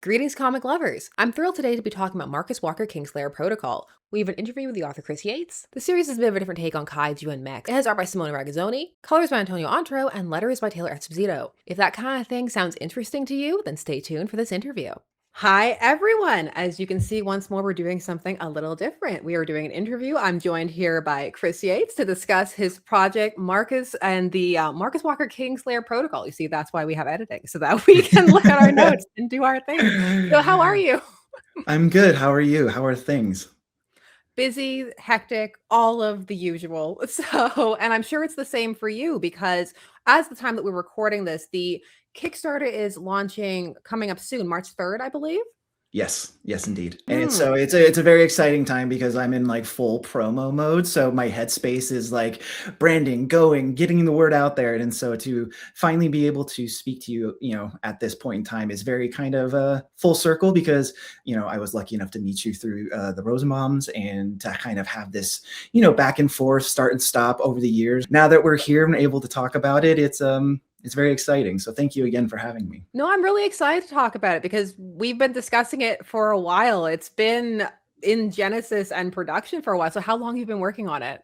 Greetings, comic lovers! I'm thrilled today to be talking about Marcus Walker Kingslayer Protocol. We have an interview with the author Chris Yates. The series is a bit of a different take on Kaiju and Mechs. It has art by Simone Ragazzoni, colors by Antonio Antro, and letters by Taylor Esposito. If that kind of thing sounds interesting to you, then stay tuned for this interview. Hi, everyone. As you can see, once more, we're doing something a little different. We are doing an interview. I'm joined here by Chris Yates to discuss his project, Marcus and the Marcus Walker Kingslayer Protocol. You see, that's why we have editing, so that we can look at our notes and do our thing. So how are you? I'm good. How are you? How are things? Busy, hectic, all of the usual. So, and I'm sure it's the same for you because as the time that we're recording this, the Kickstarter is launching coming up soon, March 3rd, I believe. Yes, yes, indeed. And so it's a very exciting time because I'm in like full promo mode. So my headspace is like branding, going, getting the word out there. And so to finally be able to speak to you, at this point in time is very kind of full circle because, I was lucky enough to meet you through the Rosenbaums and to kind of have this, back and forth, start and stop over the years. Now that we're here and able to talk about it, it's very exciting. So thank you again for having me. No, I'm really excited to talk about it because we've been discussing it for a while. It's been in Genesis and production for a while. So how long have you been working on it?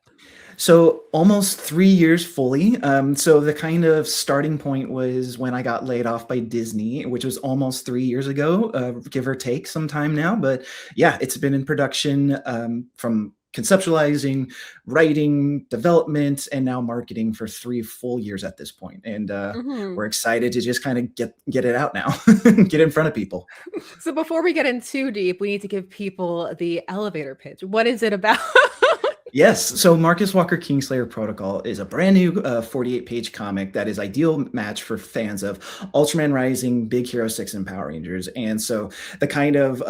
So almost 3 years fully. So the kind of starting point was when I got laid off by Disney, which was almost 3 years ago, give or take some time now. But yeah, it's been in production from conceptualizing, writing, development, and now marketing for 3 full years at this point. And we're excited to just kind of get it out now, get in front of people. So before we get in too deep, we need to give people the elevator pitch. What is it about? Yes. So Marcus Walker Kingslayer Protocol is a brand new 48-page comic that is ideal match for fans of Ultraman Rising, Big Hero 6, and Power Rangers. And so the kind of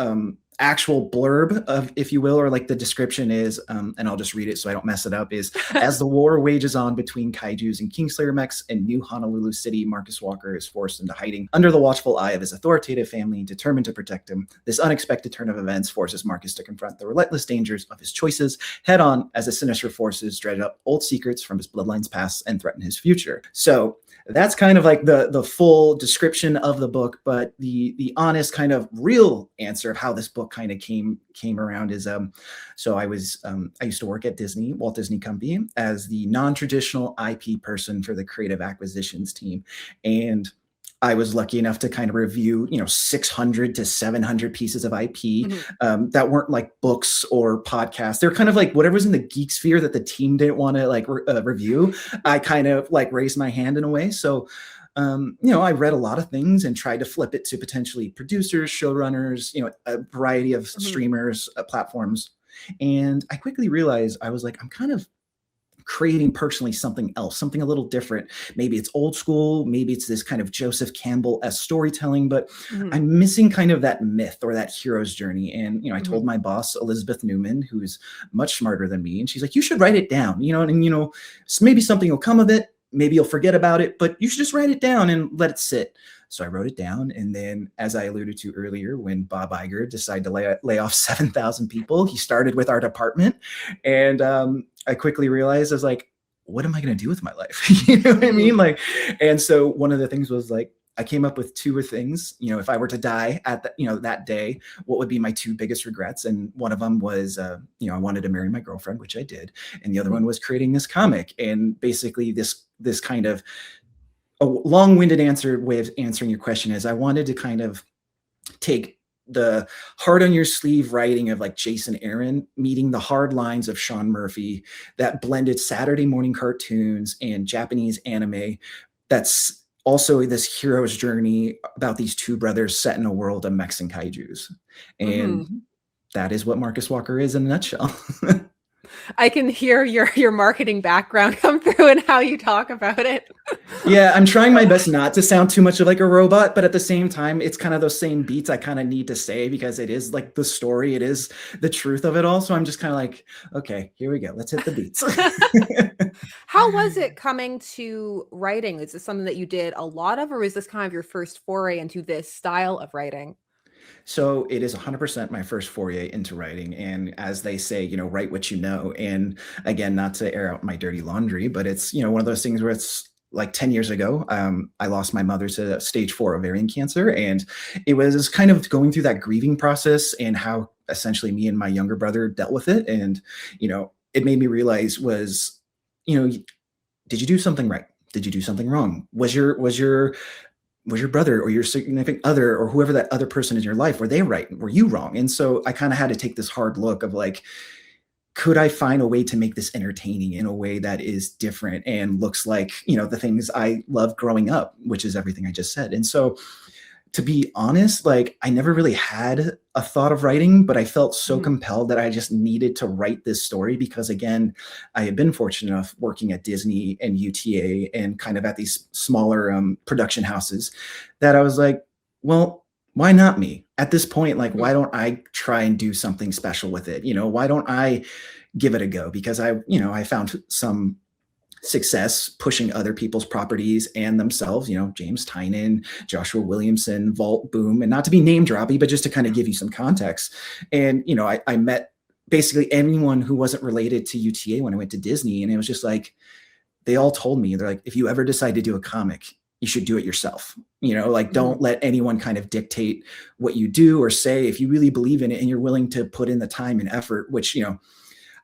actual blurb of, if you will, or like the description is, and I'll just read it so I don't mess it up, is as the war wages on between kaijus and Kingslayer mechs in New Honolulu City, Marcus Walker is forced into hiding under the watchful eye of his authoritative family, determined to protect him. This unexpected turn of events forces Marcus to confront the relentless dangers of his choices head on as the sinister forces dredge up old secrets from his bloodline's past and threaten his future. So that's kind of like the full description of the book, but the honest kind of real answer of how this book kind of came around is so I used to work at Disney, Walt Disney Company, as the non-traditional IP person for the creative acquisitions team. And I was lucky enough to kind of review, 600 to 700 pieces of IP that weren't like books or podcasts. They're kind of like whatever's in the geek sphere that the team didn't want to like review. I kind of like raised my hand in a way. So, I read a lot of things and tried to flip it to potentially producers, showrunners, a variety of streamers, platforms. And I quickly realized I was like, I'm kind of creating personally something else, something a little different. Maybe it's old school, maybe it's this kind of Joseph Campbell-esque storytelling, but I'm missing kind of that myth or that hero's journey. And, I told my boss, Elizabeth Newman, who's much smarter than me, and she's like, you should write it down, and maybe something will come of it. Maybe you'll forget about it, but you should just write it down and let it sit. So I wrote it down. And then, as I alluded to earlier, when Bob Iger decided to lay off 7,000 people, he started with our department. And I quickly realized, I was like, what am I going to do with my life? You know what I mean? Like, and so one of the things was like, I came up with 2 things, if I were to die at that day, what would be my 2 biggest regrets? And one of them was, I wanted to marry my girlfriend, which I did. And the other one was creating this comic. And basically this kind of a long-winded way of answering your question is I wanted to kind of take the hard on your sleeve writing of like Jason Aaron meeting the hard lines of Sean Murphy that blended Saturday morning cartoons and Japanese anime. That's also this hero's journey about these 2 brothers set in a world of mechs and kaijus. And that is what Marcus Walker is in a nutshell. I can hear your marketing background come through and how you talk about it. Yeah, I'm trying my best not to sound too much like a robot, but at the same time, it's kind of those same beats I kind of need to say because it is like the story, it is the truth of it all. So I'm just kind of like, okay, here we go. Let's hit the beats. How was it coming to writing? Is this something that you did a lot of, or is this kind of your first foray into this style of writing? So it is 100% my first foray into writing. And as they say, write what you know. And again, not to air out my dirty laundry, but it's, one of those things where it's like 10 years ago, I lost my mother to stage 4 ovarian cancer. And it was kind of going through that grieving process and how essentially me and my younger brother dealt with it. And, it made me realize was, did you do something right? Did you do something wrong? Was your brother or your significant other or whoever that other person in your life, were they right? Were you wrong? And so I kind of had to take this hard look of like, could I find a way to make this entertaining in a way that is different and looks like, the things I loved growing up, which is everything I just said. And so to be honest, like I never really had a thought of writing, but I felt so compelled that I just needed to write this story because again, I had been fortunate enough working at Disney and UTA and kind of at these smaller production houses that I was like, well, why not me? At this point, like, why don't I try and do something special with it? Why don't I give it a go? Because I found some success pushing other people's properties and themselves, James Tynan, Joshua Williamson, Vault Boom, and not to be name droppy, but just to kind of give you some context. And, I met basically anyone who wasn't related to UTA when I went to Disney. And it was just like, they all told me, they're like, if you ever decide to do a comic, you should do it yourself. Don't let anyone kind of dictate what you do or say. If you really believe in it and you're willing to put in the time and effort, which,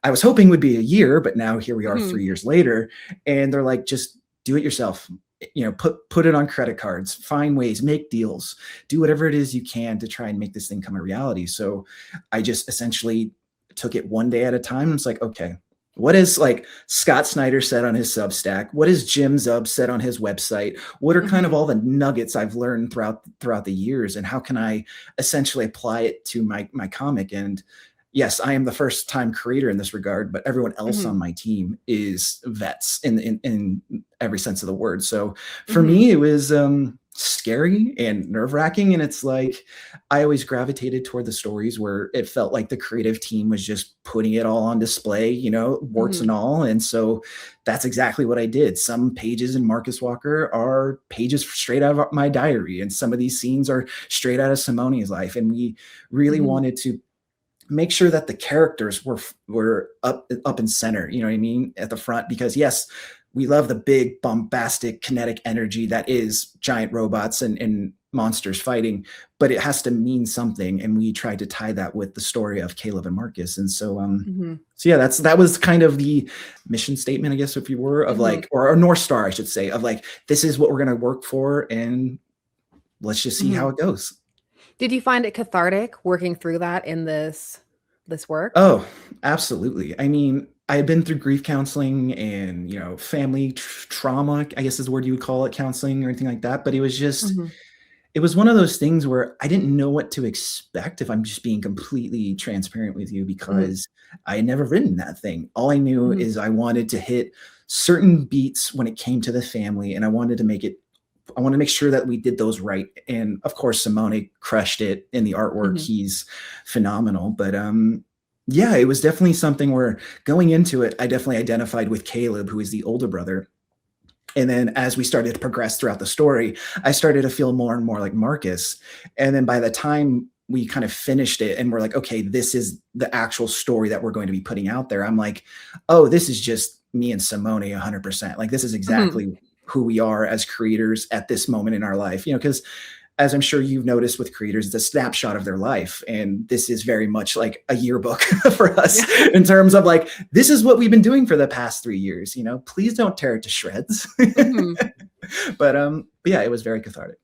I was hoping would be a year, but now here we are 3 years later, and they're like, just do it yourself. Put it on credit cards, find ways, make deals, do whatever it is you can to try and make this thing come a reality. So I just essentially took it one day at a time. It's like, okay, what is like Scott Snyder said on his Substack? What is Jim Zub said on his website? What are kind of all the nuggets I've learned throughout the years, and how can I essentially apply it to my comic? And yes, I am the first time creator in this regard, but everyone else on my team is vets in every sense of the word. So for me, it was scary and nerve wracking. And it's like, I always gravitated toward the stories where it felt like the creative team was just putting it all on display, warts and all. And so that's exactly what I did. Some pages in Marcus Walker are pages straight out of my diary. And some of these scenes are straight out of Simone's life. And we really wanted to make sure that the characters were up and center, you know what I mean, at the front, because yes, we love the big bombastic kinetic energy that is giant robots and monsters fighting, but it has to mean something. And we tried to tie that with the story of Caleb and Marcus. And so, so yeah, that was kind of the mission statement, I guess, if you were, of like, or a North Star, I should say, of like, this is what we're going to work for. And let's just see how it goes. Did you find it cathartic working through that in this work? Oh, absolutely. I mean, I had been through grief counseling and, family trauma, I guess is the word you would call it, counseling or anything like that. But it was just, it was one of those things where I didn't know what to expect, if I'm just being completely transparent with you, because I had never written that thing. All I knew is I wanted to hit certain beats when it came to the family, and I wanted to make sure that we did those right. And of course, Simone crushed it in the artwork. He's phenomenal. But yeah, it was definitely something where going into it, I definitely identified with Caleb, who is the older brother. And then as we started to progress throughout the story, I started to feel more and more like Marcus. And then by the time we kind of finished it and we're like, okay, this is the actual story that we're going to be putting out there, I'm like, oh, this is just me and Simone 100%. Like, this is exactly who we are as creators at this moment in our life, because as I'm sure you've noticed with creators, it's a snapshot of their life. And this is very much like a yearbook for us in terms of like, this is what we've been doing for the past 3 years, please don't tear it to shreds. But yeah, it was very cathartic.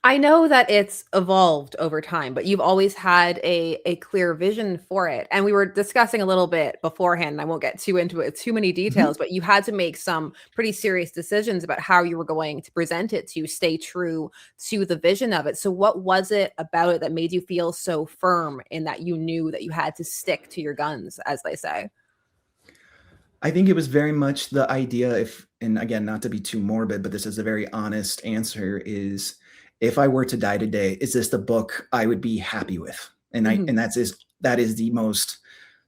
I know that it's evolved over time, but you've always had a clear vision for it. And we were discussing a little bit beforehand, and I won't get too into it, too many details, but you had to make some pretty serious decisions about how you were going to present it to stay true to the vision of it. So what was it about it that made you feel so firm in that you knew that you had to stick to your guns, as they say? I think it was very much the idea, and again, not to be too morbid, but this is a very honest answer, is if I were to die today, is this the book I would be happy with? And that is the most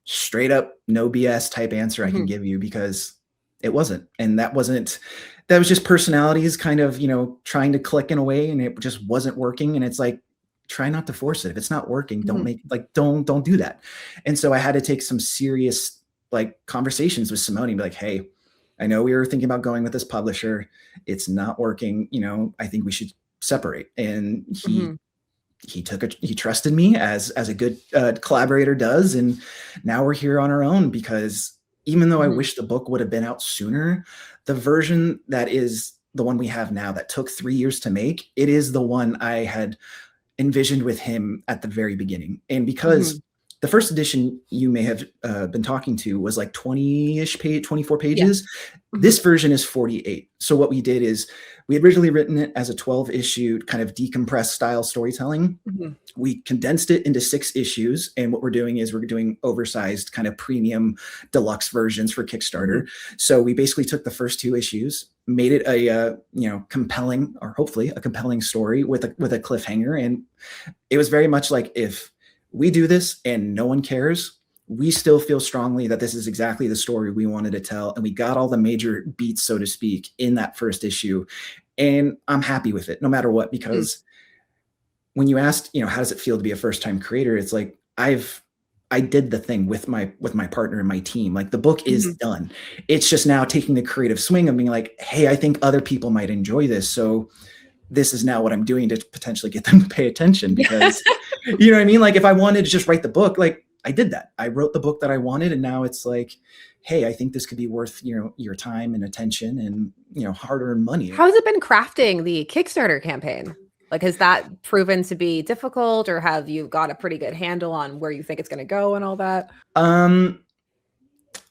straight up, no BS type answer I can give you, because it wasn't. And that was just personalities kind of, trying to click in a way, and it just wasn't working. And it's like, try not to force it. If it's not working, don't do that. And so I had to take some serious like conversations with Simone and be like, hey, I know we were thinking about going with this publisher. It's not working. I think we should separate. And he trusted me as a good collaborator does, and now we're here on our own, because even though I wish the book would have been out sooner, the version that is the one we have now that took 3 years to make, it is the one I had envisioned with him at the very beginning. And because the first edition you may have been talking to was like 24 pages. This version is 48. So what we did is we had originally written it as a 12-issue kind of decompressed style storytelling. We condensed it into 6 issues. And what we're doing is we're doing oversized kind of premium deluxe versions for Kickstarter. So we basically took the first 2 issues, made it a compelling, or hopefully a compelling story with a cliffhanger. And it was very much like, if we do this and no one cares, we still feel strongly that this is exactly the story we wanted to tell. And we got all the major beats, so to speak, in that first issue. And I'm happy with it no matter what, because when you asked, how does it feel to be a first-time creator? It's like, I did the thing with my partner and my team. Like, the book is done. It's just now taking the creative swing of being like, hey, I think other people might enjoy this. So this is now what I'm doing to potentially get them to pay attention, because you know what I mean? Like, if I wanted to just write the book, like, I did that. I wrote the book that I wanted. And now it's like, hey, I think this could be worth, your time and attention and, hard-earned money. How has it been crafting the Kickstarter campaign? Like, has that proven to be difficult, or have you got a pretty good handle on where you think it's going to go and all that?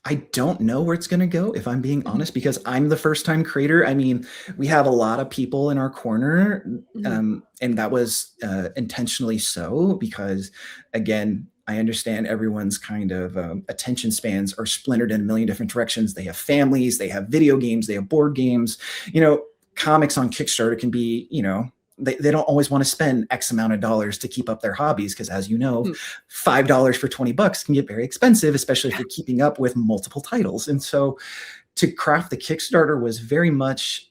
I don't know where it's going to go, if I'm being honest, because I'm the first-time creator. I mean, we have a lot of people in our corner, and that was intentionally so, because, again, I understand everyone's kind of attention spans are splintered in a million different directions. They have families, they have video games, they have board games. Comics on Kickstarter can be, they don't always want to spend X amount of dollars to keep up their hobbies, because, as you know, $5 for $20 can get very expensive, especially if you're keeping up with multiple titles. And so to craft the Kickstarter was very much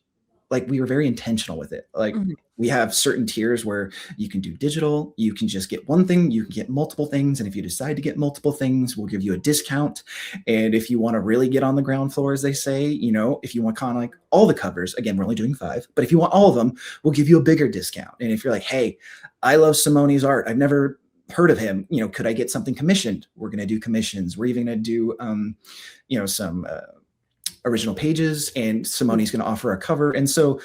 like, we were very intentional with it. Like, we have certain tiers where you can do digital, you can just get one thing, you can get multiple things. And if you decide to get multiple things, we'll give you a discount. And if you want to really get on the ground floor, as they say, if you want kind of like all the covers, again, we're only doing 5, but if you want all of them, we'll give you a bigger discount. And if you're like, hey, I love Simone's art, I've never heard of him, could I get something commissioned? We're going to do commissions. We're even going to do, some original pages, and Simone's going to offer a cover. And so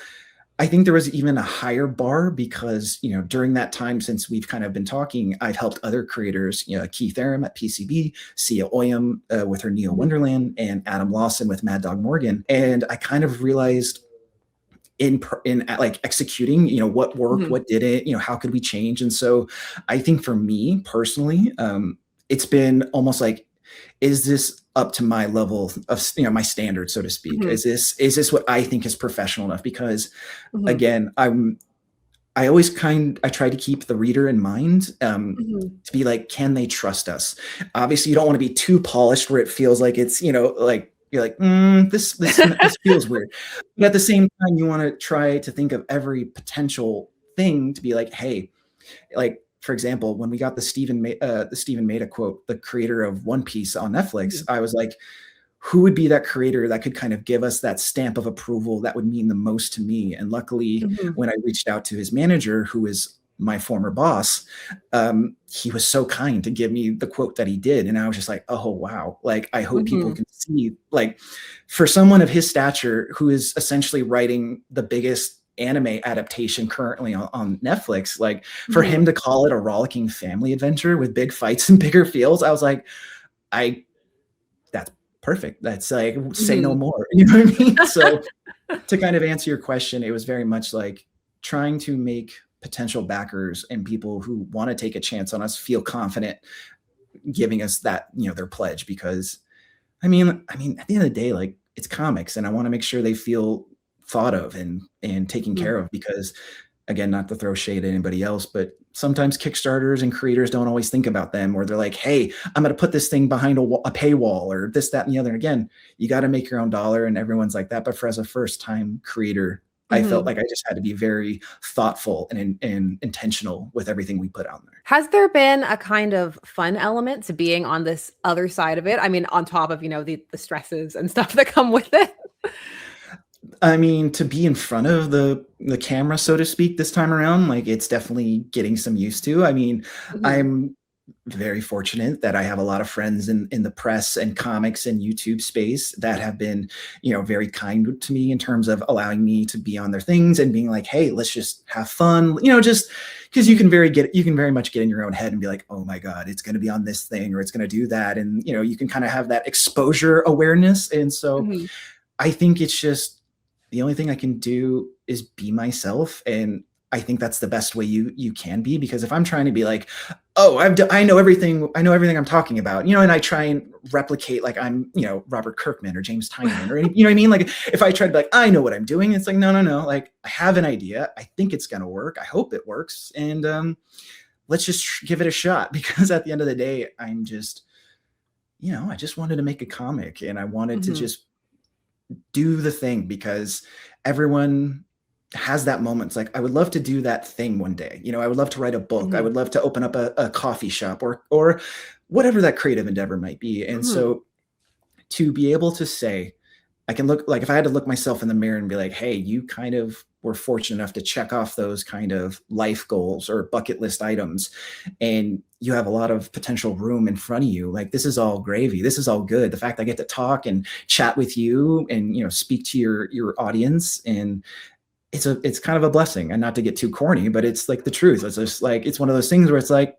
I think there was even a higher bar, because, during that time, since we've kind of been talking, I've helped other creators, Keith Aram at PCB, Sia Oyam with her Neo Wonderland, and Adam Lawson with Mad Dog Morgan. And I kind of realized in like executing, what worked, what didn't, how could we change? And so I think for me personally, it's been almost like, is this up to my level of, my standard, so to speak? Is this what I think is professional enough? Because again, I try to keep the reader in mind, to be like, can they trust us? Obviously you don't want to be too polished where it feels like it's, like, you're like, this feels weird. But at the same time, you want to try to think of every potential thing to be like, hey, like, for example, when we got the Stephen Maeda quote, the creator of One Piece, on Netflix, I was like, who would be that creator that could kind of give us that stamp of approval that would mean the most to me? And luckily, when I reached out to his manager, who is my former boss, he was so kind to give me the quote that he did. And I was just like, oh, wow. Like, I hope people can see, like, for someone of his stature, who is essentially writing the biggest anime adaptation currently on Netflix, like, for him to call it a rollicking family adventure with big fights and bigger feels, I was like, that's perfect. That's like, say no more. You know what I mean? So to kind of answer your question, it was very much like trying to make potential backers and people who want to take a chance on us feel confident giving us that, their pledge. Because I mean, at the end of the day, like, it's comics, and I want to make sure they feel thought of and taken care of, because, again, not to throw shade at anybody else, but sometimes Kickstarters and creators don't always think about them, or they're like, hey, I'm going to put this thing behind a paywall, or this, that, and the other. And again, you got to make your own dollar, and everyone's like that. But as a first-time creator, I felt like I just had to be very thoughtful and intentional with everything we put out there. Has there been a kind of fun element to being on this other side of it? I mean, on top of, the stresses and stuff that come with it? I mean, to be in front of the camera, so to speak, this time around, like it's definitely getting some used to. I mean, Mhm. I'm very fortunate that I have a lot of friends in the press and comics and YouTube space that have been, very kind to me in terms of allowing me to be on their things and being like, hey, let's just have fun, just because Mhm. you can very much get in your own head and be like, oh my God, it's going to be on this thing or it's going to do that. And, you can kind of have that exposure awareness. And so Mhm. I think it's just the only thing I can do is be myself, and I think that's the best way you can be, because if I'm trying to be like, oh, I know everything, I'm talking about, and I try and replicate like I'm, Robert Kirkman or James Tynion or any, you know what I mean? Like if I try to be like, I know what I'm doing, it's like, no, no, no. Like I have an idea. I think it's going to work. I hope it works. And let's just give it a shot, because at the end of the day, I'm just, I just wanted to make a comic and I wanted to Mhm. just do the thing, because everyone has that moment. It's like, I would love to do that thing one day. I would love to write a book. I Mhm. would love to open up a coffee shop or whatever that creative endeavor might be. And Mhm. so to be able to say, I can look like if I had to look myself in the mirror and be like, hey, you kind of were fortunate enough to check off those kind of life goals or bucket list items, and you have a lot of potential room in front of you. Like this is all gravy. This is all good. The fact I get to talk and chat with you and speak to your audience, and it's kind of a blessing. And not to get too corny, but it's like the truth. It's just like it's one of those things where it's like,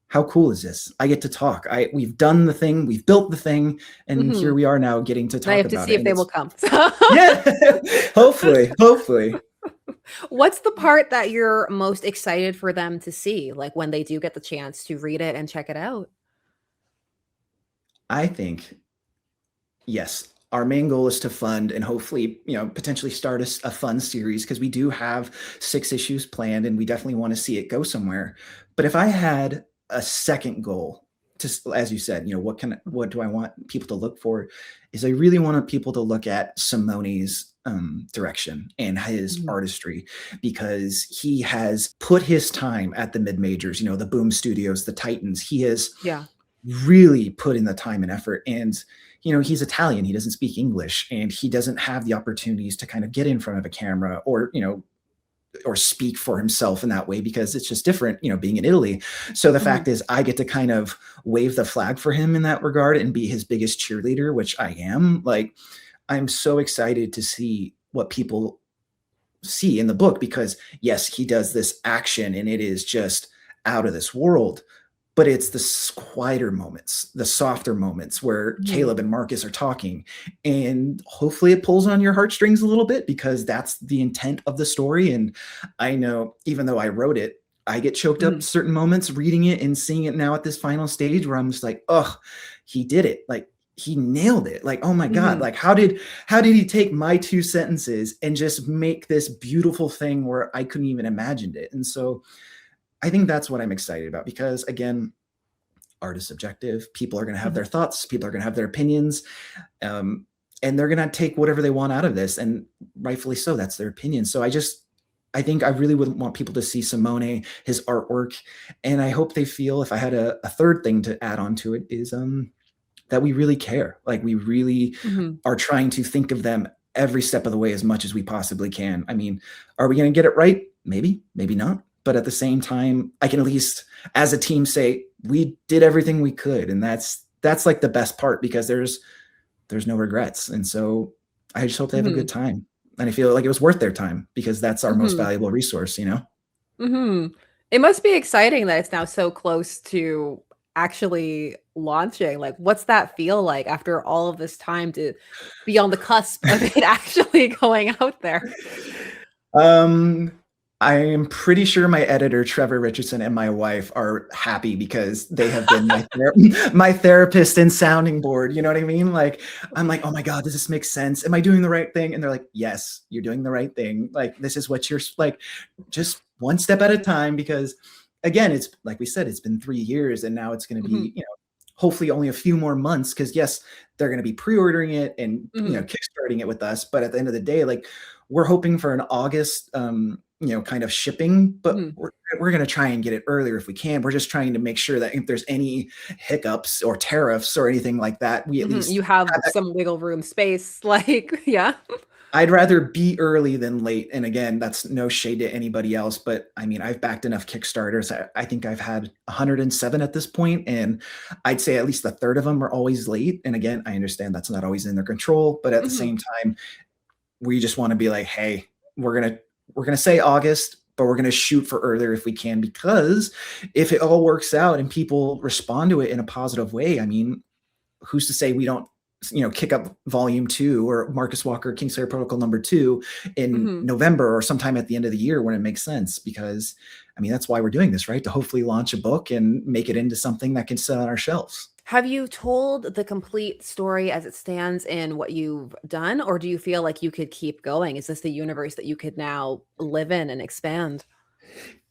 how cool is this? I get to talk. We've done the thing, we've built the thing, and here Mhm. we are now getting to Now you talk have to about see it. if And they will it's come. yeah, hopefully. What's the part that you're most excited for them to see, like, when they do get the chance to read it and check it out? I think yes, our main goal is to fund and hopefully, potentially start a fun series, because we do have 6 issues planned and we definitely want to see it go somewhere. But if I had a second goal, just as you said, what do I want people to look for? Is I really want people to look at Simone's direction and his Mhm. artistry, because he has put his time at the mid majors, the Boom Studios, the Titans. He has Yeah. really put in the time and effort. And, he's Italian, he doesn't speak English, and he doesn't have the opportunities to kind of get in front of a camera or speak for himself in that way, because it's just different, being in Italy. So the Mhm. fact is, I get to kind of wave the flag for him in that regard and be his biggest cheerleader, which I am. Like, I'm so excited to see what people see in the book, because yes, he does this action and it is just out of this world, but it's the quieter moments, the softer moments where Mhm. Caleb and Marcus are talking, and hopefully it pulls on your heartstrings a little bit, because that's the intent of the story. And I know, even though I wrote it, I get choked up Mhm. certain moments reading it and seeing it now at this final stage, where I'm just like, oh, he did it. Like he nailed it. Like, oh my God, Mhm. like how did he take my 2 sentences and just make this beautiful thing where I couldn't even imagine it? And so I think that's what I'm excited about, because again, art is subjective. People are going to have their Mhm. thoughts. People are going to have their opinions, um, and they're going to take whatever they want out of this, and rightfully so. That's their opinion. So I think I really would want people to see Simone, his artwork, and I hope they feel, if I had a third thing to add on to it, is that we really care. Like we really Mhm. are trying to think of them every step of the way as much as we possibly can. I mean, are we going to get it right? Maybe, maybe not. But at the same time, I can at least, as a team, say we did everything we could, and that's like the best part, because there's no regrets. And so I just hope they have a good Mhm. time, and I feel like it was worth their time, because that's our most Mhm. valuable resource. Mhm. It must be exciting that it's now so close to actually launching. Like, what's that feel like after all of this time to be on the cusp of it actually going out there? Um, I am pretty sure my editor, Trevor Richardson, and my wife are happy, because they have been my therapist and sounding board. You know what I mean? Like, I'm like, oh my God, does this make sense? Am I doing the right thing? And they're like, yes, you're doing the right thing. Like, this is what you're like, just one step at a time. Because again, it's like we said, it's been 3 years, and now it's going to Mhm. be, hopefully only a few more months, because yes, they're going to be pre-ordering it and Mhm. kickstarting it with us, but at the end of the day, like, we're hoping for an August kind of shipping, but Mhm. we're going to try and get it earlier if we can. We're just trying to make sure that if there's any hiccups or tariffs or anything like that, we at Mhm. least You have have that. some wiggle room space, like, yeah. I'd rather be early than late. And again, that's no shade to anybody else, but I mean, I've backed enough Kickstarters. I think I've had 107 at this point, and I'd say at least a third of them are always late. And again, I understand that's not always in their control, but at the Mhm. same time, we just want to be like, hey, we're gonna say August, but we're gonna shoot for earlier if we can, because if it all works out and people respond to it in a positive way, I mean, who's to say we don't kick up volume 2 or Marcus Walker Kingslayer Protocol number 2 in Mhm. November or sometime at the end of the year when it makes sense, because I mean, that's why we're doing this, right? To hopefully launch a book and make it into something that can sit on our shelves. Have you told the complete story as it stands in what you've done, or do you feel like you could keep going? Is this the universe that you could now live in and expand?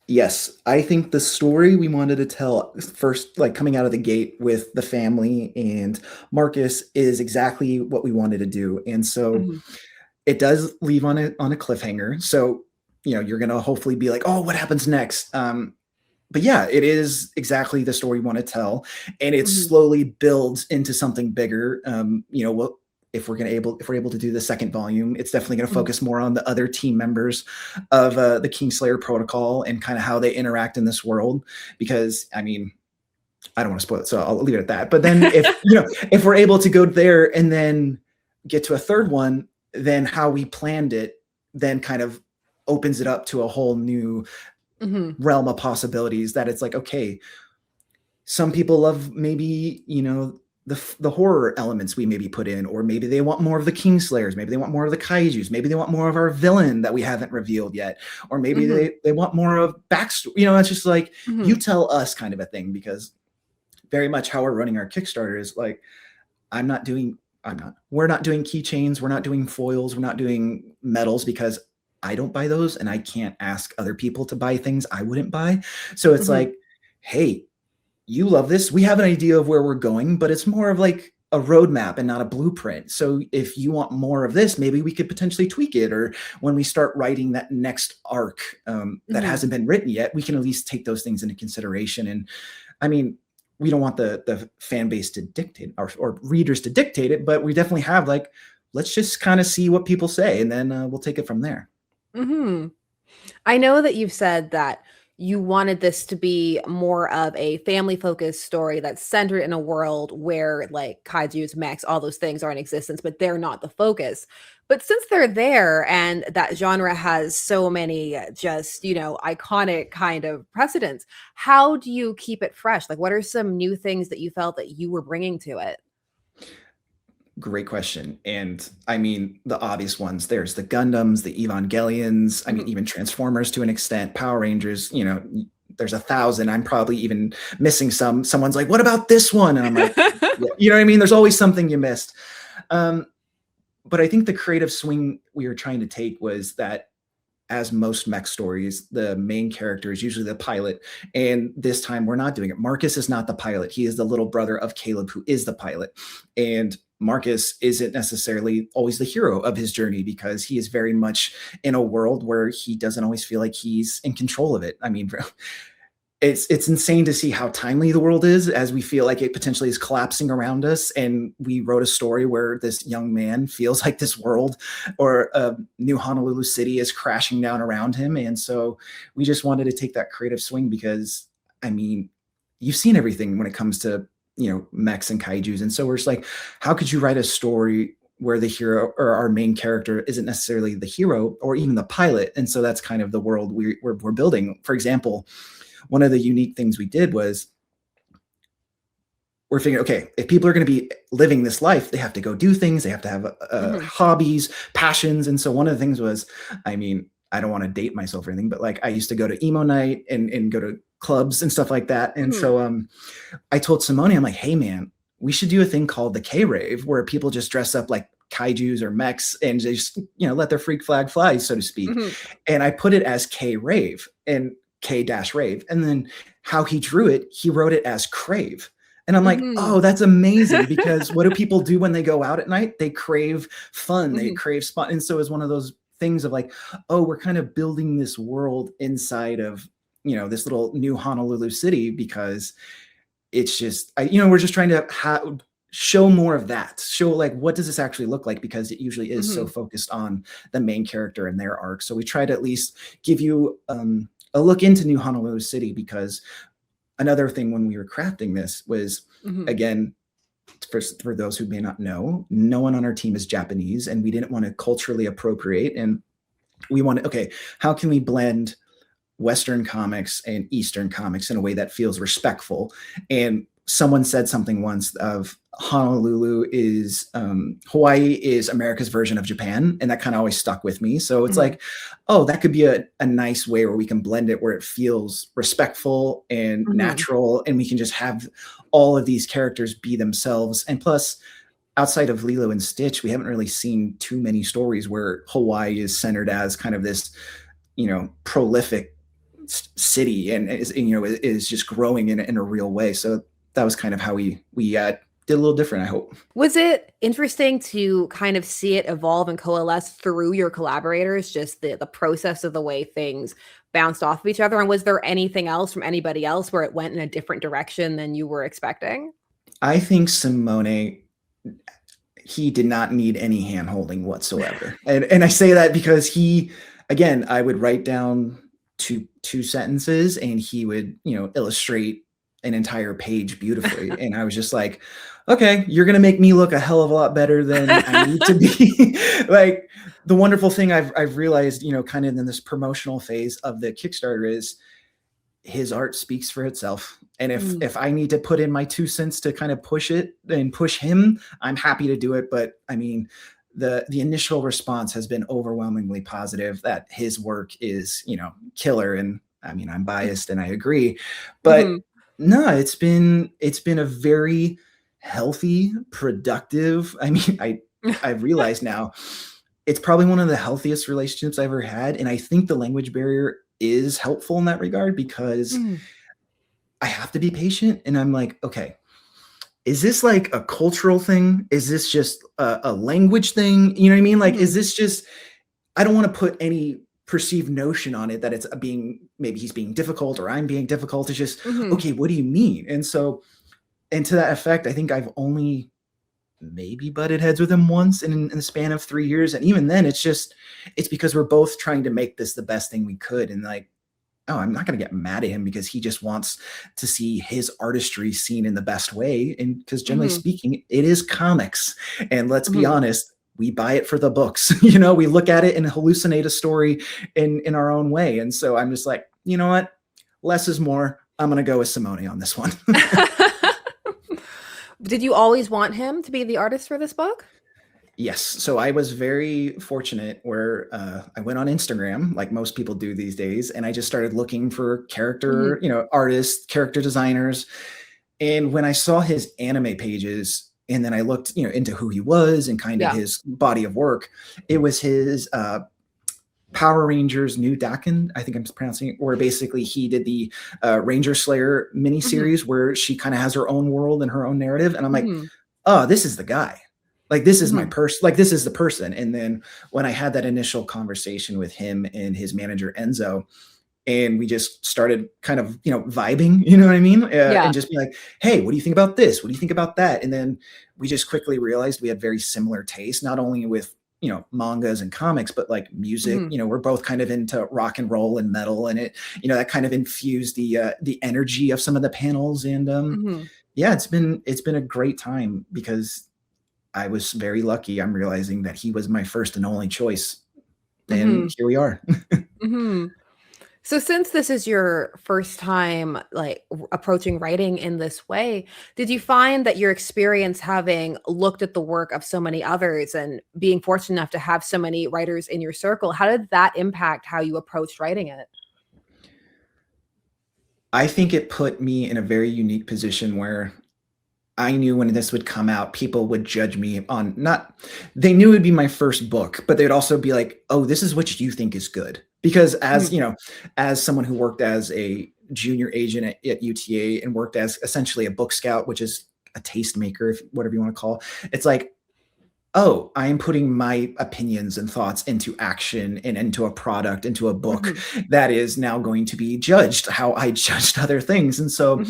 Yes, I think the story we wanted to tell first, like coming out of the gate with the family and Marcus, is exactly what we wanted to do. And so Mhm. it does leave on a cliffhanger. So, you're gonna hopefully be like, oh, what happens next? But yeah, it is exactly the story we want to tell, and it Mhm. slowly builds into something bigger. If we're able to do the second volume, it's definitely going to Mhm. focus more on the other team members of the Kingslayer Protocol and kind of how they interact in this world. Because I mean, I don't want to spoil it, so I'll leave it at that. But then if we're able to go there and then get to a third one, then how we planned it then kind of opens it up to a whole new Mhm. realm of possibilities, that it's like, okay, some people love maybe, the horror elements we maybe put in, or maybe they want more of the Kingslayers, maybe they want more of the kaijus, maybe they want more of our villain that we haven't revealed yet, or maybe Mhm. they want more of backstory. It's just like, you Mhm. tell us kind of a thing, because very much how we're running our Kickstarter is like, I'm not doing we're not doing keychains, we're not doing foils, we're not doing medals, because I don't buy those and I can't ask other people to buy things I wouldn't buy. So it's Mhm. like, hey, you love this. We have an idea of where we're going, but it's more of like a roadmap and not a blueprint. So if you want more of this, maybe we could potentially tweak it. Or when we start writing that next arc that Mhm. hasn't been written yet, we can at least take those things into consideration. And I mean, we don't want the fan base to dictate, or readers to dictate it, but we definitely have like, let's just kind of see what people say, and then we'll take it from there. Mhm. I know that you've said that you wanted this to be more of a family-focused story that's centered in a world where, like, kaijus, mechs, all those things are in existence, but they're not the focus. But since they're there and that genre has so many just, iconic kind of precedents, how do you keep it fresh? Like, what are some new things that you felt that you were bringing to it? Great question. And I mean, the obvious ones, there's the Gundams, the Evangelions, I mean, Mhm. even Transformers to an extent, Power Rangers, there's 1,000. I'm probably even missing some. Someone's like, what about this one? And I'm like, yeah, you know what I mean? There's always something you missed. Um, but I think the creative swing we were trying to take was that, as most mech stories, the main character is usually the pilot. And this time we're not doing it. Marcus is not the pilot. He is the little brother of Caleb, who is the pilot. And Marcus isn't necessarily always the hero of his journey, because he is very much in a world where he doesn't always feel like he's in control of it. I mean, it's insane to see how timely the world is, as we feel like it potentially is collapsing around us. And we wrote a story where this young man feels like this world, or new Honolulu city, is crashing down around him. And so we just wanted to take that creative swing, because I mean, you've seen everything when it comes to mechs and kaijus. And so we're just like, how could you write a story where the hero, or our main character, isn't necessarily the hero or even the pilot? And so that's kind of the world we're building. For example, one of the unique things we did was, we're figuring, okay, if people are going to be living this life, they have to go do things, they have to have Mhm. hobbies, passions. And so one of the things was, I mean, I don't want to date myself or anything, but like, I used to go to emo night and go to clubs and stuff like that. And Mhm. so I told Simone, I'm like, hey man, we should do a thing called the K rave, where people just dress up like kaijus or mechs and just let their freak flag fly, so to speak. Mhm. And I put it as K rave and K dash rave, and then how he drew it, he wrote it as crave. And I'm like, Mhm. oh, that's amazing, because what do people do when they go out at night? They crave fun, they Mhm. crave spot. And so it's one of those things of like, oh, we're kind of building this world inside of, this little new Honolulu city, because it's just, we're just trying to show more of that, show like, what does this actually look like? Because it usually is so Mhm. focused on the main character and their arc. So we try to at least give you a look into New Honolulu City, because another thing when we were crafting this was, Mhm. again, for those who may not know, no one on our team is Japanese, and we didn't want to culturally appropriate. And we wanted, okay, how can we blend Western comics and Eastern comics in a way that feels respectful? And someone said something once of Hawaii is America's version of Japan. And that kind of always stuck with me. So it's Mhm. like, oh, that could be a nice way where we can blend it, where it feels respectful and Mhm. natural. And we can just have all of these characters be themselves. And plus, outside of Lilo and Stitch, we haven't really seen too many stories where Hawaii is centered as kind of this, prolific city, and is just growing in a real way. So that was kind of how we did a little different, I hope. Was it interesting to kind of see it evolve and coalesce through your collaborators, just the process of the way things bounced off of each other? And was there anything else from anybody else where it went in a different direction than you were expecting? I think Simone, he did not need any hand holding whatsoever. And I say that because again, I would write down two sentences, and he would, illustrate an entire page beautifully. And I was just like, okay, you're going to make me look a hell of a lot better than I need to be. Like, the wonderful thing I've realized, kind of in this promotional phase of the Kickstarter, is his art speaks for itself. And if Mm. if I need to put in my 2 cents to kind of push it and push him, I'm happy to do it. But I mean, the initial response has been overwhelmingly positive, that his work is, killer. And I mean, I'm biased and I agree, but Mhm. no, it's been a very healthy, productive. I mean, I've realized now it's probably one of the healthiest relationships I ever had. And I think the language barrier is helpful in that regard, because Mm. I have to be patient. And I'm like, okay, is this like a cultural thing? Is this just a language thing? You know what I mean? Like, is Mhm. this just, I don't want to put any perceived notion on it that it's maybe he's being difficult or I'm being difficult. It's just, Mhm. okay, what do you mean? And to that effect, I think I've only maybe butted heads with him once in the span of 3 years. And even then, it's because we're both trying to make this the best thing we could. And like, oh, I'm not going to get mad at him because he just wants to see his artistry seen in the best way. And because generally Mhm. speaking, it is comics. And let's be Mhm. honest, we buy it for the books. We look at it and hallucinate a story in our own way. And so I'm just like, you know what? Less is more. I'm going to go with Simone on this one. Did you always want him to be the artist for this book? Yes. So I was very fortunate where I went on Instagram, like most people do these days, and I just started looking for Mhm. character, artists, character designers. And when I saw his anime pages, and then I looked, into who he was and kind of Yeah. his body of work, it was his Power Rangers New Daken, I think I'm pronouncing it, where basically he did the Ranger Slayer Mhm. miniseries where she kind of has her own world and her own narrative. And I'm like, Mhm. oh, this is the guy. Like, this is my Mhm. person. Like, this is the person. And then when I had that initial conversation with him and his manager, Enzo, and we just started kind of, vibing, you know what I mean? Yeah. And just be like, hey, what do you think about this? What do you think about that? And then we just quickly realized we had very similar tastes, not only with, mangas and comics, but like music. Mhm. We're both kind of into rock and roll and metal, and it, that kind of infused the energy of some of the panels. And Mhm. yeah, it's been a great time, because I was very lucky. I'm realizing that he was my first and only choice. And Mhm. here we are. Mhm. So since this is your first time like approaching writing in this way, did you find that your experience having looked at the work of so many others and being fortunate enough to have so many writers in your circle, how did that impact how you approached writing it? I think it put me in a very unique position where I knew when this would come out, people would judge me on not, they knew it would be my first book, but they'd also be like, oh, this is what you think is good. Because Mhm. as someone who worked as a junior agent at UTA and worked as essentially a book scout, which is a tastemaker, whatever you want to call it. It's like, oh, I am putting my opinions and thoughts into action and into a product, into a book that is now going to be judged how I judged other things. And so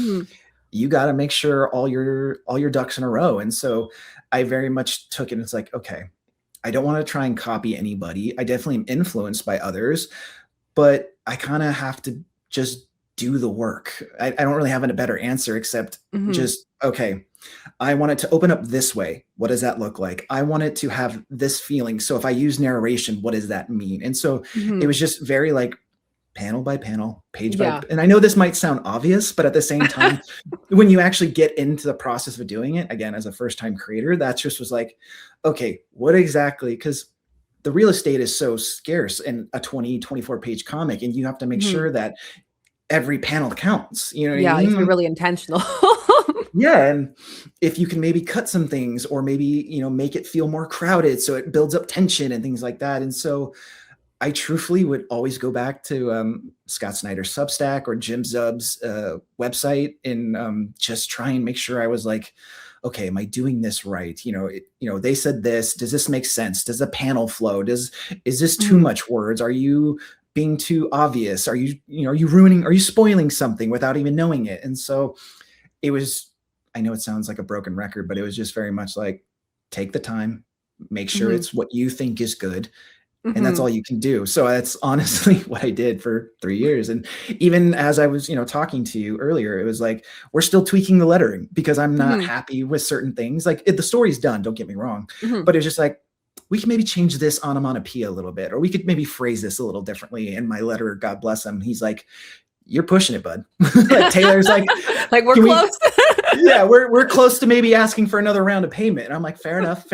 you got to make sure all your ducks in a row. And so I very much took it. It's like, okay, I don't want to try and copy anybody. I definitely am influenced by others, but I kind of have to just do the work. I don't really have a better answer except just, okay, I want it to open up this way. What does that look like? I want it to have this feeling. So if I use narration, what does that mean? And so it was just very like panel by panel, page by, and I know this might sound obvious, but at the same time, when you actually get into the process of doing it, again, as a first-time creator, that just was like, okay, what exactly? Because the real estate is so scarce in a 24 page comic, and you have to make sure that every panel counts. You know what I mean? You're really intentional. Yeah, and if you can maybe cut some things or maybe, make it feel more crowded so it builds up tension and things like that. And so I truthfully would always go back to Scott Snyder's Substack or Jim Zub's website and just try and make sure I was like, okay, am I doing this right? They said this. Does this make sense? Does the panel flow? Is this too much words? Are you being too obvious? Are you spoiling something without even knowing it? And so it was, I know it sounds like a broken record, but it was just very much like, take the time, make sure it's what you think is good. And that's all you can do. So that's honestly what I did for 3 years. And even as I was, talking to you earlier, it was like, we're still tweaking the lettering because I'm not happy with certain things. Like the story's done, don't get me wrong, but it's just like, we can maybe change this onomatopoeia a little bit, or we could maybe phrase this a little differently. And my letterer, God bless him, he's like, you're pushing it, bud. Like Taylor's like we're close. We're close to maybe asking for another round of payment. And I'm like, fair enough.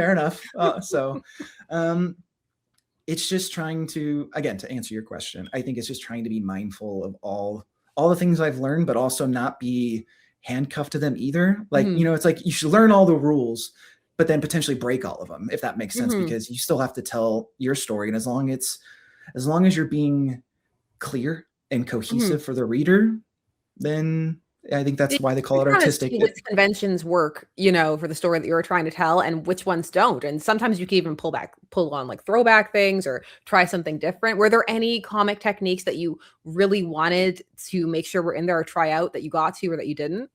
It's just trying to, again, to answer your question, I think it's just trying to be mindful of all the things I've learned, but also not be handcuffed to them either. Like, it's like you should learn all the rules, but then potentially break all of them, if that makes sense, because you still have to tell your story. And as long as you're being clear and cohesive for the reader, then I think that's why they call it artistic. Which conventions work, for the story that you were trying to tell and which ones don't. And sometimes you can even pull on like throwback things or try something different. Were there any comic techniques that you really wanted to make sure were in there or try out that you got to or that you didn't?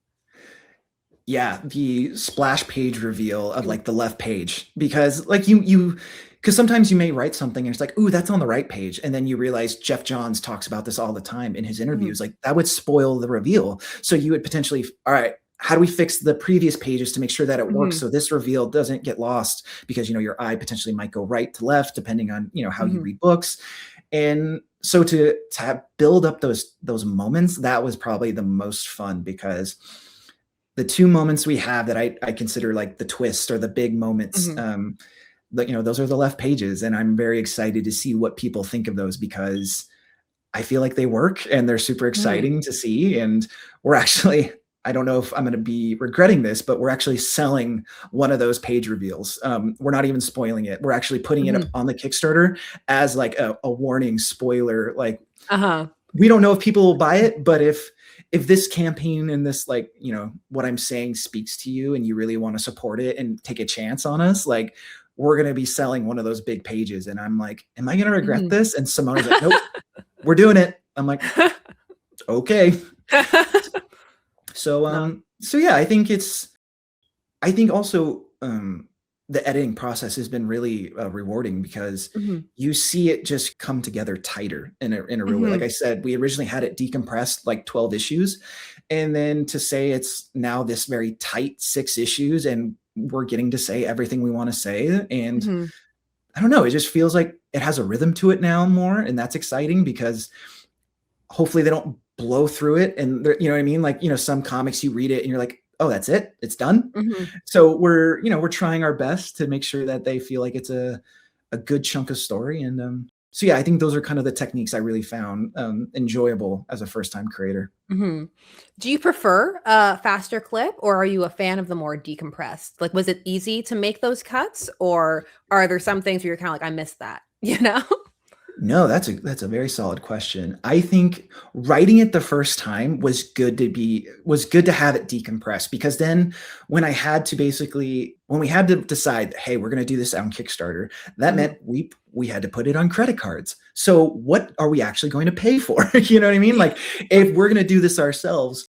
Yeah, the splash page reveal of like the left page, because like because sometimes you may write something and it's like, ooh, that's on the right page. And then you realize Jeff Johns talks about this all the time in his interviews. Like that would spoil the reveal. So you would potentially, all right, how do we fix the previous pages to make sure that it works so this reveal doesn't get lost? Because, your eye potentially might go right to left, depending on, how you read books. And so to build up those moments, that was probably the most fun, because the two moments we have that I consider like the twist or the big moments, those are the left pages. And I'm very excited to see what people think of those, because I feel like they work and they're super exciting to see. And we're actually, I don't know if I'm going to be regretting this, but we're actually selling one of those page reveals. We're not even spoiling it. We're actually putting it up on the Kickstarter as like a warning spoiler. Like, we don't know if people will buy it, but if this campaign and this, like, what I'm saying speaks to you and you really want to support it and take a chance on us, like, we're going to be selling one of those big pages. And I'm like, am I going to regret this? And Simone's like, nope, we're doing it. I'm like, okay. So yeah, I think also the editing process has been really rewarding, because you see it just come together tighter in a real way. Like I said, we originally had it decompressed like 12 issues. And then to say it's now this very tight 6 issues and we're getting to say everything we want to say. And I don't know, it just feels like it has a rhythm to it now more. And that's exciting, because hopefully they don't blow through it. And you know what I mean? Like, some comics you read it and you're like, oh, that's it, it's done. So we're trying our best to make sure that they feel like it's a good chunk of story. And so yeah, I think those are kind of the techniques I really found enjoyable as a first-time creator. Do you prefer a faster clip, or are you a fan of the more decompressed? Like, was it easy to make those cuts, or are there some things where you're kind of like, I missed that, No, that's a very solid question. I think writing it the first time was good to have it decompressed, because then when we had to decide, hey, we're going to do this on Kickstarter, that Mhm. meant we had to put it on credit cards. So what are we actually going to pay for? You know what I mean? Yeah. Like, if we're going to do this ourselves,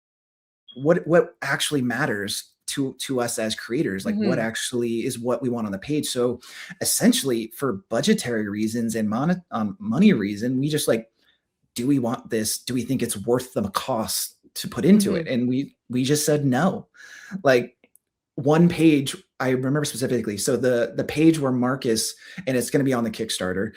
what actually matters to us as creators, like what Mhm. actually is what we want on the page. So essentially, for budgetary reasons and money reason, we just like, do we want this? Do we think it's worth the cost to put into it? Mhm. And we just said no. Like, one page I remember specifically, so the page where Marcus, and it's going to be on the Kickstarter,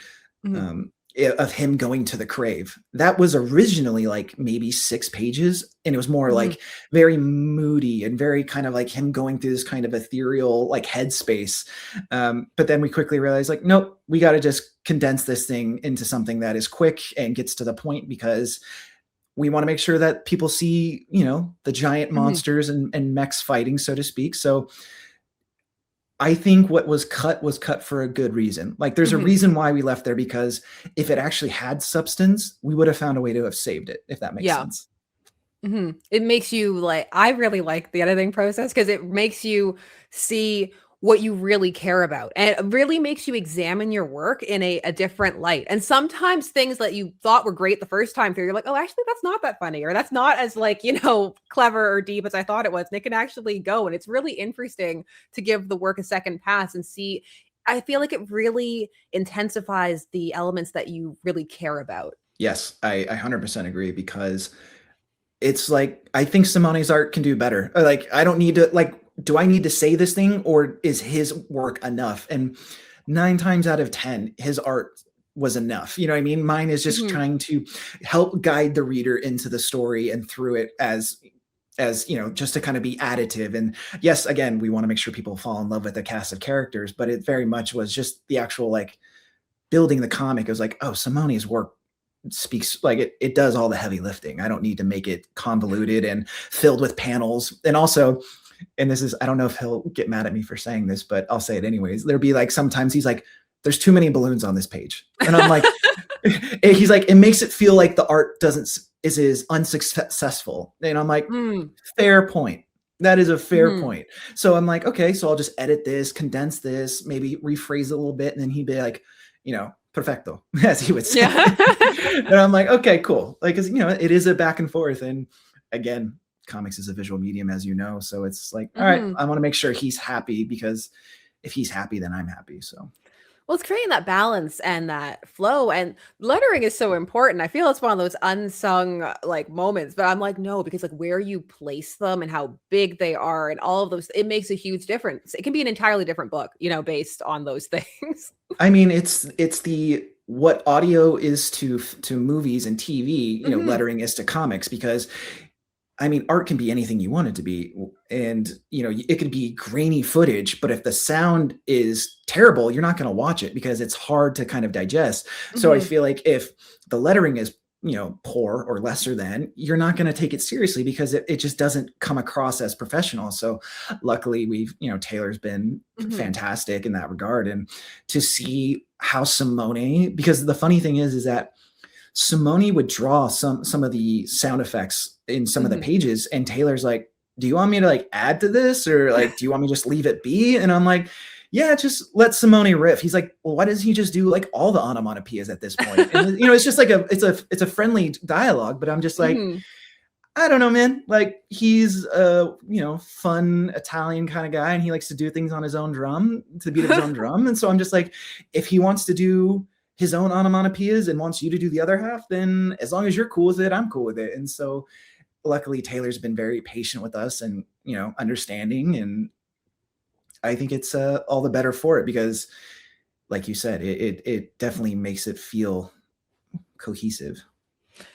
Mhm. um, of him going to the Crave. That was originally like maybe 6 pages, and it was more Mhm. like very moody and very kind of like him going through this kind of ethereal like headspace. But then we quickly realized, like, nope, we got to just condense this thing into something that is quick and gets to the point, because we want to make sure that people see, the giant Mhm. monsters and mechs fighting, so to speak. So I think what was cut for a good reason. Like, there's a Mhm. reason why we left there, because if it actually had substance, we would have found a way to have saved it, if that makes Yeah. sense. Mhm. It makes you like I really like the editing process because it makes you see what you really care about, and it really makes you examine your work in a different light, and sometimes things that you thought were great the first time through, you're like, "Oh, actually, that's not that funny," or, "That's not as, like, clever or deep as I thought it was," and it can actually go, and it's really interesting to give the work a second pass and see. I feel like it really intensifies the elements that you really care about. Yes, I 100% agree, because it's like, I think Simone's art can do better. Like, I don't need to, like, do I need to say this thing, or is his work enough? And 9 times out of 10, his art was enough. You know what I mean? Mine is just Mhm. trying to help guide the reader into the story and through it, as just to kind of be additive. And yes, again, we want to make sure people fall in love with the cast of characters, but it very much was just the actual, like, building the comic. It was like, oh, Simone's work speaks, like, it does all the heavy lifting. I don't need to make it convoluted and filled with panels. And also, and this is, I don't know if he'll get mad at me for saying this, but I'll say it anyways. There'd be like, sometimes he's like, there's too many balloons on this page. And I'm like, he's like, it makes it feel like the art doesn't is unsuccessful. And I'm like, Mm. fair point. That is a fair Mhm. point. So I'm like, okay, so I'll just edit this, condense this, maybe rephrase it a little bit, and then he'd be like, perfecto, as he would say. Yeah. And I'm like, okay, cool. Like, cause it is a back and forth. And again, comics is a visual medium, as you know. So it's like, all right, Mhm. I want to make sure he's happy, because if he's happy, then I'm happy. So Well, it's creating that balance and that flow, and lettering is so important. I feel it's one of those unsung, like, moments, but I'm like, "No," because, like, where you place them and how big they are and all of those it makes a huge difference. It can be an entirely different book, based on those things. I mean, it's the what audio is to movies and TV, Mhm. lettering is to comics, because I mean, art can be anything you want it to be. And, it could be grainy footage, but if the sound is terrible, you're not going to watch it, because it's hard to kind of digest. So I Mhm. feel like if the lettering is, poor or lesser than, you're not going to take it seriously, because it just doesn't come across as professional. So luckily Taylor's been Mhm. fantastic in that regard. And to see how Simone, because the funny thing is that Simone would draw some of the sound effects in some of the Mhm. pages, and Taylor's like, "Do you want me to like add to this, or like do you want me to just leave it be?" And I'm like, "Yeah, just let Simone riff." He's like, "Well, why doesn't he just do like all the onomatopoeias at this point?" And it's just like it's a friendly dialogue, but I'm just like, Mhm. I don't know, man. Like, he's a fun Italian kind of guy, and he likes to do things on his own drum, to the beat of his own drum. And so I'm just like, if he wants to do his own onomatopoeias and wants you to do the other half, then as long as you're cool with it, I'm cool with it. And so luckily Taylor's been very patient with us, and understanding, and I think it's all the better for it, because like you said, it definitely makes it feel cohesive.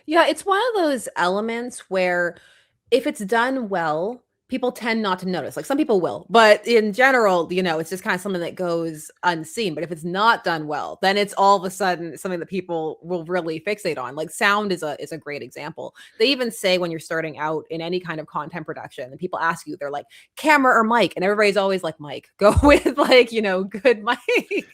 Yeah, it's one of those elements where if it's done well, people tend not to notice. Like, some people will, but in general, it's just kind of something that goes unseen. But if it's not done well, then it's all of a sudden something that people will really fixate on. Like, sound is a great example. They even say when you're starting out in any kind of content production and people ask you, they're like, camera or mic? And everybody's always like, mic. Go with, like, good mic.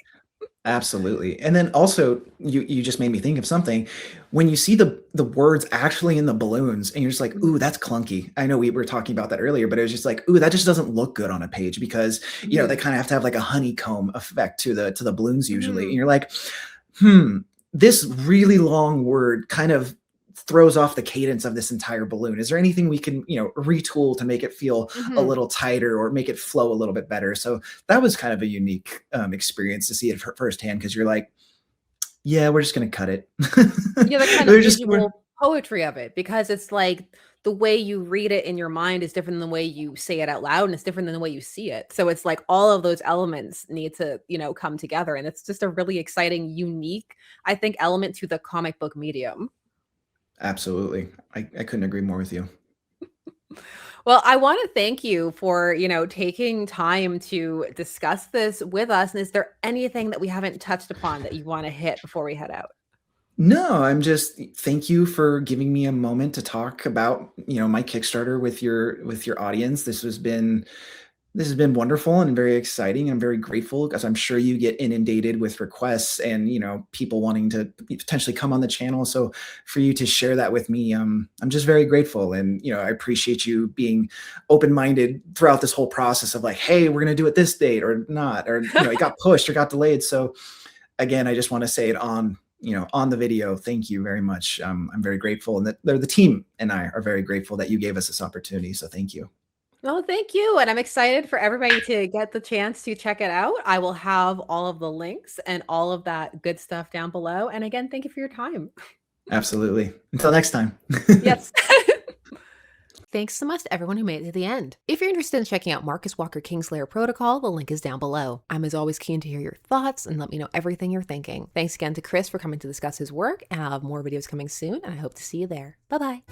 Absolutely. And then also you just made me think of something. When you see the words actually in the balloons and you're just like, "Ooh, Mhm. that's clunky." I know we were talking about that earlier, but it was just like, "Ooh, that just doesn't look good on a page," because, they Mhm. kind of have to have like a honeycomb effect to the balloons usually. And Mhm. you're like, this really long word kind of throws off the cadence of this entire balloon. Is there anything we can, retool to make it feel a Mhm. little tighter or make it flow a little bit better?" So that was kind of a unique experience to see it firsthand, because you're like, yeah, we're just gonna cut it. Yeah, the kind of We're just we're visual poetry of it, because it's like the way you read it in your mind is different than the way you say it out loud, and it's different than the way you see it. So it's like all of those elements need to, come together. And it's just a really exciting, unique, I think, element to the comic book medium. Absolutely. I couldn't agree more with you. Well, I want to thank you for, taking time to discuss this with us. And is there anything that we haven't touched upon that you want to hit before we head out? No, I'm just thank you for giving me a moment to talk about, my Kickstarter with your audience. This has been wonderful and very exciting. I'm very grateful because I'm sure you get inundated with requests and, people wanting to potentially come on the channel. So for you to share that with me, I'm just very grateful. And, I appreciate you being open-minded throughout this whole process of like, hey, we're going to do it this date or not, or, it got pushed or got delayed. So again, I just want to say it on the video. Thank you very much. I'm very grateful. And that the team and I are very grateful that you gave us this opportunity. So thank you. Well, thank you. And I'm excited for everybody to get the chance to check it out. I will have all of the links and all of that good stuff down below. And again, thank you for your time. Absolutely. Until next time. Yes. Thanks so much to everyone who made it to the end. If you're interested in checking out Marcus Walker Kingslayer Protocol, the link is down below. I'm as always keen to hear your thoughts and let me know everything you're thinking. Thanks again to Chris for coming to discuss his work, and I'll have more videos coming soon, and I hope to see you there. Bye-bye.